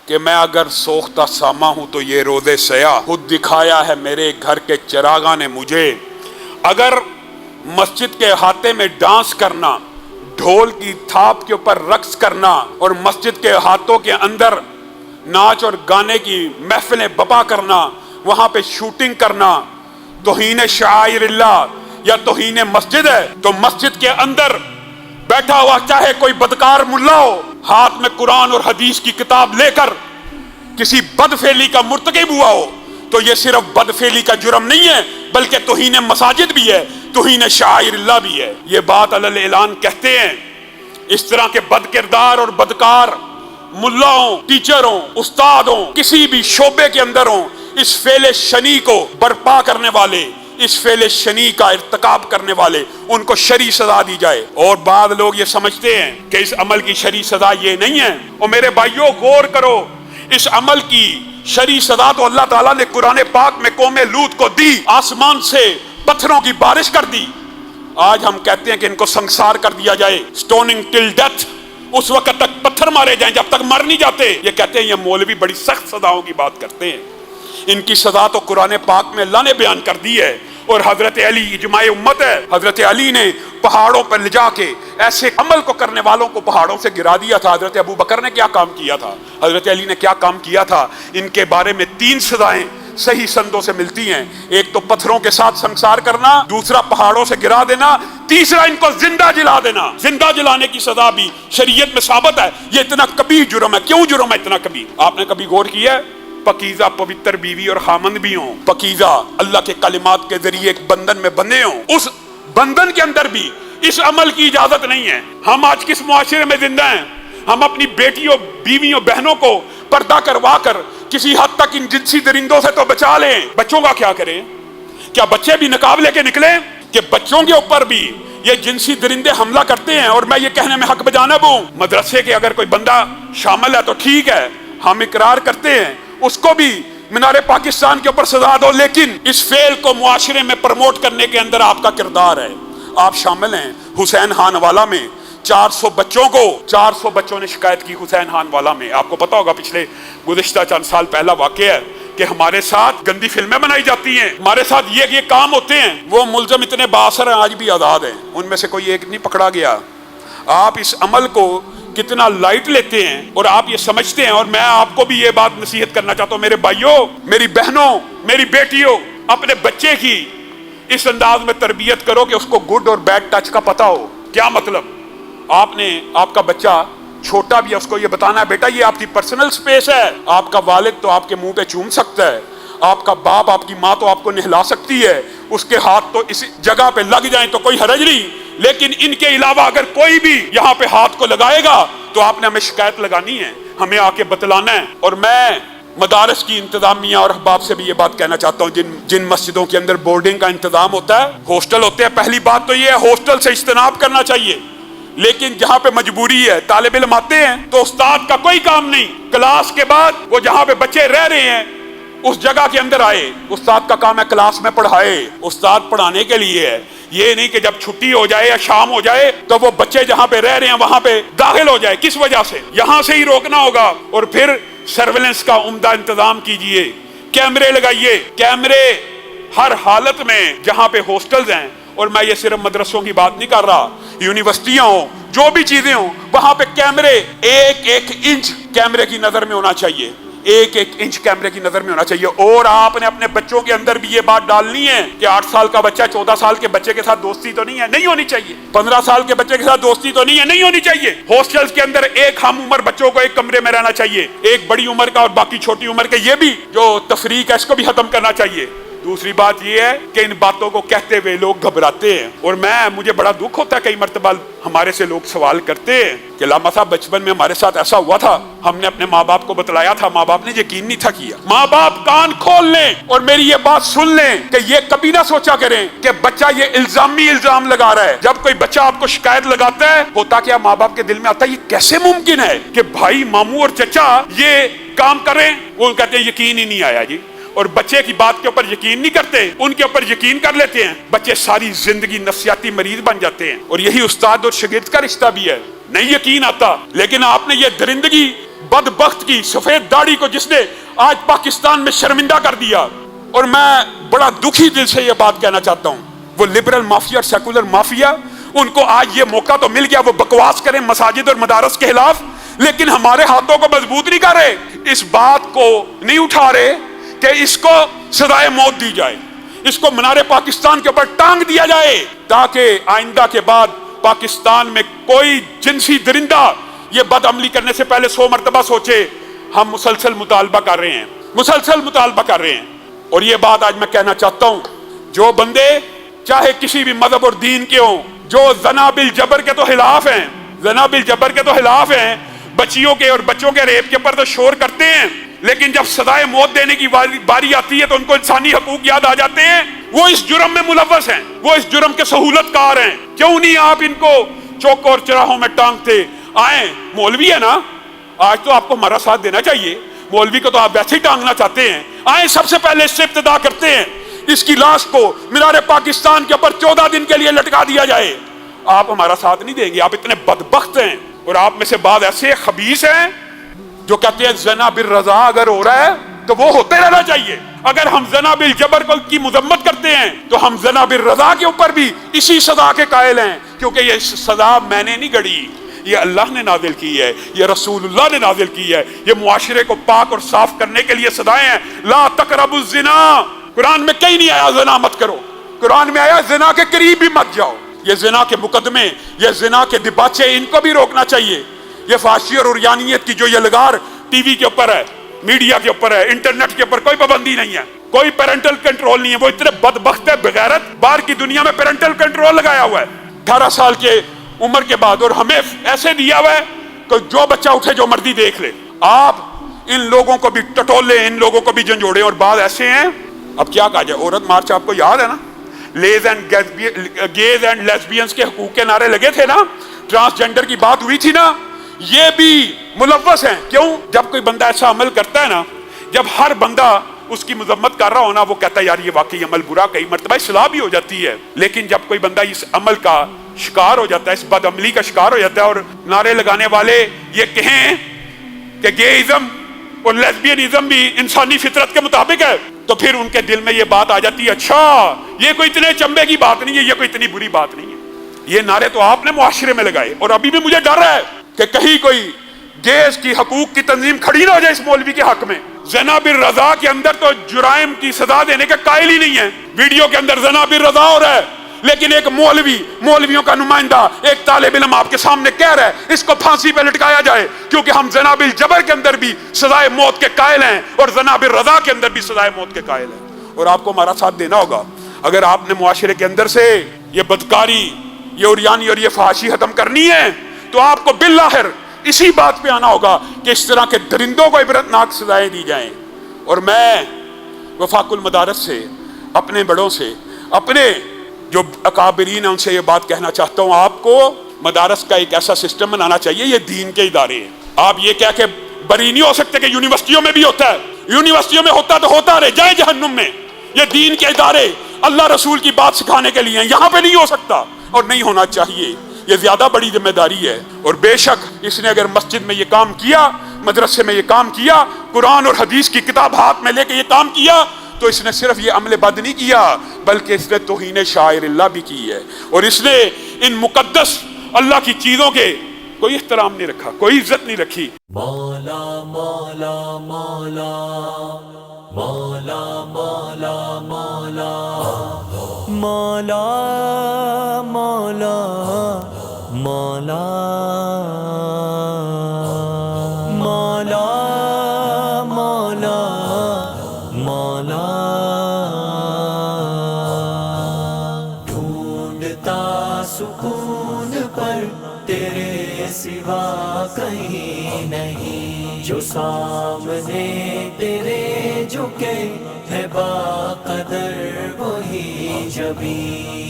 کہ میں اگر سوختہ ساما ہوں تو یہ روزے سیاہ خود دکھایا ہے میرے گھر کے چراغاں نے مجھے۔ اگر مسجد کے احاطے میں ڈانس کرنا، ڈھول کی تھاپ کے اوپر رقص کرنا اور مسجد کے احاطوں کے اندر ناچ اور گانے کی محفلیں بپا کرنا، وہاں پہ شوٹنگ کرنا توہین شعائر اللہ یا توہین مسجد ہے، تو مسجد کے اندر بیٹھا ہوا چاہے کوئی بدکار ملا ہو، ہاتھ میں قرآن اور حدیث کی کتاب لے کر کسی بدفعلی کا مرتکب ہوا ہو، تو یہ صرف بدفعلی کا جرم نہیں ہے بلکہ توہین مساجد بھی ہے، توہین شعائر اللہ بھی ہے۔ یہ بات علی اعلان کہتے ہیں۔ اس طرح کے بد کردار اور بدکار ملاؤں، ٹیچروں، استادوں، کسی بھی شعبے کے اندر ہوں، اس فعل شنی کو برپا کرنے والے، اس فعل شنی کا ارتکاب کرنے والے، ان کو شرعی سزا دی جائے۔ اور بعض لوگ یہ سمجھتے ہیں کہ اس عمل کی شرعی سزا یہ نہیں ہے۔ اور میرے بھائیوں غور کرو، اس عمل کی شرعی سزا تو اللہ تعالیٰ نے قرآن پاک میں قوم لوط کو دی، آسمان سے پتھروں کی بارش کر دی۔ آج ہم کہتے ہیں کہ ان کو سنسار کر دیا جائے، سٹوننگ ٹل ڈیتھ، اس وقت تک پتھر مارے جائیں جب تک مر نہیں جاتے۔ یہ کہتے ہیں یہ مولوی بڑی سخت سزاؤں کی بات کرتے ہیں۔ ان کی سزا تو قرآن پاک میں اللہ نے بیان کر دی ہے، اور حضرت علی اجماع امت ہے۔ حضرت علی نے پہاڑوں پر لے جا کے ایسے عمل کو کرنے والوں کو پہاڑوں سے گرا دیا تھا۔ حضرت ابو بکر نے کیا کام کیا تھا، حضرت علی نے کیا کام کیا تھا۔ ان کے بارے میں 3 سزائیں صحیح سندوں سے ملتی ہیں۔ ایک تو پتھروں کے ساتھ سنسار کرنا، دوسرا پہاڑوں سے گرا دینا، تیسرا ان کو زندہ جلا دینا۔ زندہ جلانے کی سزا بھی شریعت میں ثابت ہے۔ یہ اتنا کبیر جرم ہے۔ کیوں جرم ہے اتنا کبیر؟ آپ نے کبھی غور کیا ہے؟ پاکیزہ پوتر بیوی اور خامند بھی ہوں، پاکیزہ اللہ کے کلمات کے ذریعے ایک بندھن میں بندھے ہوں، اس بندھن کے اندر بھی اس عمل کی اجازت نہیں ہے۔ ہم آج کس معاشرے میں زندہ ہیں؟ ہم اپنی بیٹیوں، بیویوں، بہنوں کو پردہ کروا کر کسی حد تک ان جنسی درندوں سے تو بچا لیں۔ بچوں کا کیا کریں؟ کیا بچے بھی نقاب لے کے نکلیں کہ بچوں کے اوپر بھی یہ جنسی درندے حملہ کرتے ہیں؟ اور میں یہ کہنے میں حق بجانب ہوں، مدرسے کے اگر کوئی بندہ شامل ہے تو ٹھیک ہے، ہم اقرار کرتے ہیں، اس کو بھی مینار پاکستان کے اوپر سزا دو، لیکن اس فعل کو معاشرے میں پروموٹ کرنے کے اندر آپ کا کردار ہے، آپ شامل ہیں۔ حسین خان والا میں 400 بچوں نے شکایت کی حسین خان والا میں۔ آپ کو پتا ہوگا پچھلے گزشتہ چند سال پہلا واقعہ ہے کہ ہمارے ساتھ گندی فلمیں بنائی جاتی ہیں، ہمارے ساتھ یہ کام ہوتے ہیں۔ وہ ملزم اتنے بااثر ہیں، آج بھی آزاد ہیں، ان میں سے کوئی ایک نہیں پکڑا گیا۔ آپ اس عمل کو کتنا لائٹ لیتے ہیں اور آپ یہ سمجھتے ہیں، اور میں آپ کو بھی یہ بات نصیحت کرنا چاہتا ہوں، میرے بھائیوں، میری بہنوں، میری بیٹیوں، اپنے بچے کی اس انداز میں تربیت کرو کہ اس کو گڈ اور بیڈ ٹچ کا پتہ ہو۔ کیا مطلب؟ آپ کا بچہ چھوٹا بھی ہے، اس کو یہ بتانا ہے بیٹا یہ آپ کی پرسنل سپیس ہے، آپ کا والد تو آپ کے منہ پہ چوم سکتا ہے، آپ کا باپ، آپ کی ماں تو آپ کو نہلا سکتی ہے، اس کے ہاتھ تو اس جگہ پہ لگ جائیں تو کوئی حرج نہیں، لیکن ان کے علاوہ اگر کوئی بھی یہاں پہ ہاتھ کو لگائے گا تو آپ نے ہمیں شکایت لگانی ہے، ہمیں آ کے بتلانا ہے۔ اور میں مدارس کی انتظامیہ اور احباب سے بھی یہ بات کہنا چاہتا ہوں، جن مسجدوں کے اندر بورڈنگ کا انتظام ہوتا ہے، ہاسٹل ہوتے ہیں، پہلی بات تو یہ ہے ہاسٹل سے اجتناب کرنا چاہیے، لیکن جہاں پہ مجبوری ہے، طالب علم آتے ہیں تو استاد کا کوئی کام نہیں، کلاس کے بعد وہ جہاں پہ بچے رہ رہے ہیں اس جگہ کے اندر آئے، استاد کا کام ہے کلاس میں پڑھائے، استاد پڑھانے کے لیے ہے، یہ نہیں کہ جب چھٹی ہو جائے یا شام ہو جائے تو وہ بچے جہاں پہ رہ رہے ہیں وہاں پہ داخل ہو جائے۔ کس وجہ سے؟ یہاں سے ہی روکنا ہوگا۔ اور پھر سرویلنس کا عمدہ انتظام کیجئے، کیمرے لگائیے، کیمرے ہر حالت میں جہاں پہ ہاسٹلز ہیں، اور میں یہ صرف مدرسوں کی بات نہیں کر رہا، یونیورسٹیاں ہوں، جو بھی چیزیں ہوں، وہاں پہ کیمرے ایک انچ کیمرے کی نظر میں ہونا چاہیے، ایک انچ کیمرے کی نظر میں ہونا چاہیے۔ اور آپ نے اپنے بچوں کے اندر بھی یہ بات ڈالنی ہے کہ 8 سال کا بچہ 14 سال کے بچے کے ساتھ دوستی تو نہیں ہے، نہیں ہونی چاہیے، 15 سال کے بچے کے ساتھ دوستی تو نہیں ہے، نہیں ہونی چاہیے۔ ہاسٹلز کے اندر ایک ہم عمر بچوں کو ایک کمرے میں رہنا چاہیے، ایک بڑی عمر کا اور باقی چھوٹی عمر کے، یہ بھی جو تفریق ہے اس کو بھی ختم کرنا چاہیے۔ دوسری بات یہ ہے کہ ان باتوں کو کہتے ہوئے لوگ گھبراتے ہیں، اور مجھے بڑا دکھ ہوتا ہے، کئی مرتبہ ہمارے سے لوگ سوال کرتے ہیں کہ علامہ صاحب بچپن میں ہمارے ساتھ ایسا ہوا تھا، ہم نے اپنے ماں باپ کو بتلایا تھا، ماں باپ نے یقین نہیں تھا کیا۔ ماں باپ کان کھول لیں اور میری یہ بات سن لیں کہ یہ کبھی نہ سوچا کریں کہ بچہ یہ الزام لگا رہا ہے۔ جب کوئی بچہ آپ کو شکایت لگاتا ہے، ہوتا کیا ماں باپ کے دل میں آتا ہے یہ کیسے ممکن ہے کہ بھائی، ماموں اور چچا یہ کام کریں؟ وہ کہتے ہیں یقین ہی نہیں آیا جی، اور بچے کی بات کے اوپر یقین نہیں کرتے، ان کے اوپر یقین کر لیتے ہیں، بچے ساری زندگی نفسیاتی مریض بن جاتے ہیں۔ اور یہی استاد اور شاگرد کا رشتہ بھی ہے، نہیں یقین آتا، لیکن آپ نے یہ درندگی بدبخت کی سفید داڑھی کو جس نے آج پاکستان میں شرمندہ کر دیا. اور میں بڑا دکھی دل سے یہ بات کہنا چاہتا ہوں, وہ لبرل مافیا اور سیکولر مافیا, ان کو آج یہ موقع تو مل گیا وہ بکواس کریں مساجد اور مدارس کے خلاف, لیکن ہمارے ہاتھوں کو مضبوط نہیں کر رہے, اس بات کو نہیں اٹھا رہے کہ اس کو سزائے موت دی جائے, اس کو منار پاکستان کے اوپر ٹانگ دیا جائے, تاکہ آئندہ کے بعد پاکستان میں کوئی جنسی درندہ یہ بد عملی کرنے سے پہلے 100 مرتبہ سوچے. ہم مسلسل مطالبہ کر رہے ہیں, مسلسل مطالبہ کر رہے ہیں. اور یہ بات آج میں کہنا چاہتا ہوں, جو بندے چاہے کسی بھی مذہب اور دین کے ہوں, جو زنا بالجبر کے تو خلاف ہیں, زنا بالجبر کے تو خلاف ہیں, بچیوں کے اور بچوں کے ریپ کے اوپر تو شور کرتے ہیں, لیکن جب سزائے موت دینے کی باری آتی ہے تو ان کو انسانی حقوق یاد آ جاتے ہیں. وہ اس جرم میں ملوث ہیں, وہ اس جرم کے سہولت کار ہیں. کیوں نہیں آپ ان کو چوک اور چراہوں میں ٹانگتے؟ آئیں, مولوی ہے نا, آج تو آپ کو ہمارا ساتھ دینا چاہیے, مولوی کو تو آپ ویسے ہی ٹانگنا چاہتے ہیں. آئیں سب سے پہلے اس سے ابتدا کرتے ہیں, اس کی لاش کو مینار پاکستان کے اوپر 14 دن کے لیے لٹکا دیا جائے. آپ ہمارا ساتھ نہیں دیں گے, آپ اتنے بدبخت ہیں. اور آپ میں سے بعض ایسے خبیث ہیں جو کہتے ہیں زنا بالرضا اگر ہو رہا ہے تو وہ ہوتے رہنا چاہیے. اگر ہم زنا بالجبر کی مذمت کرتے ہیں تو ہم زنا بالرضا کے اوپر بھی اسی سزا کے قائل ہیں, کیونکہ یہ سزا میں نے نہیں گڑھی, یہ اللہ نے نازل کی ہے, یہ رسول اللہ نے نازل کی ہے. یہ معاشرے کو پاک اور صاف کرنے کے لیے سزائیں ہیں. لا تقربوا الزنا, قرآن میں کہیں نہیں آیا زنا مت کرو, قرآن میں آیا زنا کے قریب بھی مت جاؤ. یہ زنا کے مقدمے, یہ زنا کے دباچے, ان کو بھی روکنا چاہیے. یہ فحاشی اور عریانیت کی جو یہ لگار ٹی وی کے اوپر ہے, میڈیا کے اوپر ہے, انٹرنیٹ کے اوپر کوئی پابندی نہیں ہے, کوئی پیرنٹل کنٹرول نہیں ہے. وہ اتنے بدبخت ہے بغیرت, باہر کی دنیا میں پیرنٹل کنٹرول لگایا ہوا ہے 18 سال کے عمر کے بعد, اور ہمیں ایسے دیا ہوا ہے کہ جو بچہ اٹھے جو مرضی دیکھ لے. آپ ان لوگوں کو بھی ٹٹولے, ان لوگوں کو بھی جھنجھوڑے. اور بعض ایسے ہیں, اب کیا کہا جائے, عورت مارچ آپ کو یاد ہے نا, گیز اینڈ لیسبینز کے حقوق کے نعرے لگے تھے نا, ٹرانسجنڈر کی بات ہوئی تھی نا, یہ بھی ملوث ہیں. کیوں؟ جب کوئی بندہ ایسا عمل کرتا ہے نا, جب ہر بندہ اس کی مذمت کر رہا ہونا, وہ کہتا ہے یار یہ واقعی عمل برا, کئی مرتبہ اصلاح بھی ہو جاتی ہے. لیکن جب کوئی بندہ اس عمل کا شکار ہو جاتا ہے, اس بد عملی کا شکار ہو جاتا ہے, اور نعرے لگانے والے یہ کہیں کہ گےازم اور لیسبینزم بھی انسانی فطرت کے مطابق ہے, تو پھر ان کے دل میں یہ بات آ جاتی ہے, اچھا یہ کوئی اتنے چمبے کی بات نہیں ہے, یہ کوئی اتنی بری بات نہیں ہے. یہ نعرے تو آپ نے معاشرے میں لگائے, اور ابھی بھی مجھے ڈر ہے کہ کہیں کوئی گیز کی حقوق کی تنظیم کھڑی نہ ہو جائے اس مولوی کے حق میں. زنا بالرضا کے اندر تو جرائم کی سزا دینے کے قائل ہی نہیں ہے. ویڈیو کے اندر زنا بالرضا ہو رہا ہے, لیکن ایک مولویوں کا نمائندہ, ایک طالب علم آپ کے سامنے کہہ رہا ہے اس کو پھانسی پہ لٹکایا جائے, کیونکہ ہم زنا بالجبر کے اندر بھی سزائے موت کے قائل ہیں, اور زنا بالرضا کے اندر بھی سزائے موت کے قائل ہیں. اور آپ کو ہمارا ساتھ دینا ہوگا. اگر آپ نے معاشرے کے اندر سے یہ بدکاری, یہ عریانی اور یہ فحاشی ختم کرنی ہے, تو آپ کو بالآخر اسی بات پہ آنا ہوگا کہ اس طرح کے درندوں کو عبرتناک سزائیں دی جائیں. اور میں وفاق المدارس سے, اپنے بڑوں سے, اپنے جو اکابرین ہیں ان سے یہ بات کہنا چاہتا ہوں, آپ کو مدارس کا ایک ایسا سسٹم بنانا چاہیے. یہ دین کے ادارے ہیں, آپ یہ کہہ کے بری نہیں ہو سکتے کہ یونیورسٹیوں میں بھی ہوتا ہے. یونیورسٹیوں میں ہوتا تو ہوتا رہے, جائے جہنم میں. یہ دین کے ادارے اللہ رسول کی بات سکھانے کے لیے ہیں, یہاں پہ نہیں ہو سکتا اور نہیں ہونا چاہیے. یہ زیادہ بڑی ذمہ داری ہے. اور بے شک اس نے اگر مسجد میں یہ کام کیا, مدرسے میں یہ کام کیا, قرآن اور حدیث کی کتاب ہاتھ میں لے کے یہ کام کیا, تو اس نے صرف یہ عمل بد نہیں کیا, بلکہ اس نے توہین شاعر اللہ بھی کی ہے. اور اس نے ان مقدس اللہ کی چیزوں کے کوئی احترام نہیں رکھا, کوئی عزت نہیں رکھی. مولا مولا مولا مولا مولا مولا مولا مولا مولا مولا مولا مولا ڈھونڈتا سکون پر تیرے سوا کہیں نہیں, جو سامنے تیرے جھکے ہے با قدر وہی جبیں.